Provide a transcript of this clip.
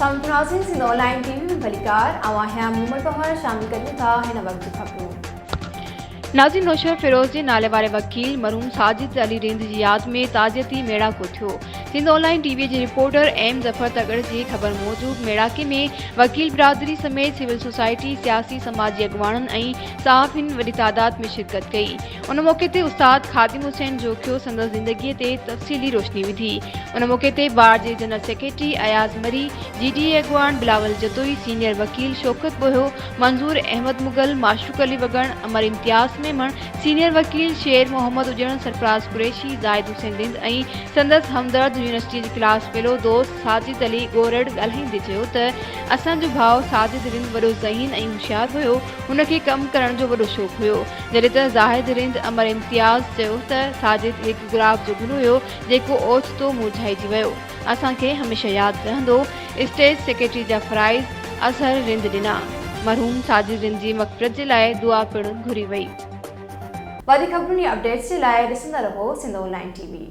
नाज़रीन Sindh online TV में भलीकार आवां मोहम्मद पहर शामिल करूं था हिन वक्त जी खबरूं। नाज़रीन नौशर फिरोज जे नाले वारे वकील मरहूम साजिद अली रिंद जी याद में ताज़ियती मेड़ाको थियो। सिंध ऑनलाइन टीवी जे रिपोर्टर एम जफर तगड़ जी ख़बर मूजिब मेड़ाके में वकील बिरादरी समेत सिविल सोसाइटी, सियासी समाजी अगवाणनि ऐं सहाफ़िन वॾी तादाद में शिरकत कई। उन मौके ते उस्ताद खादिम हुसैन जोखियो संदसि ज़िंदगीअ ते तफ़सीली रोशनी विधी। उन मौके ते बार जे जनरल सेक्रेटरी अयाज़ मरी, GDA अगवान बिलावल जदोई, सीनियर वकील शौकत बोयो, मंजूर अहमद मुगल, माशूक अली वगण, अमर इम्तियाज़ मेमण, सीनियर वकील शेर मोहम्मद उजण, सरफराज कुरैशी, जाहिद हुसैन रिंद ऐं संदसि हमदर्द यूनिवर्सिटी जे क्लास फेलो दोस्त साजिद अली गोरड़ ॻाल्हाईंदे चयो त असांजो भाउ साजिद रिंद वॾो ज़हीन ऐं होशियार हुयो। हुनखे कमु करण जो वॾो शौक़ु हुयो। जॾहिं त ज़ाहिद रिंद अमर इम्तियाज़ चयो त साजिद हिकु गुलाब जो गुल हुयो जेको ओचितो मुरझाइजी वियो। असांखे हमेशह यादि रहंदो। स्टेट सेक्रेटरी जा फ़राइज़ अज़हर रिंद ॾिना। मरहूम साजिद रिंद जी मग़फ़िरत जे लाइ दुआ पिणु घुरी वई। वधीक खबरुनि अपडेट्स जे लाइ ॾिसंदा रहो सिंध ऑनलाइन टीवी।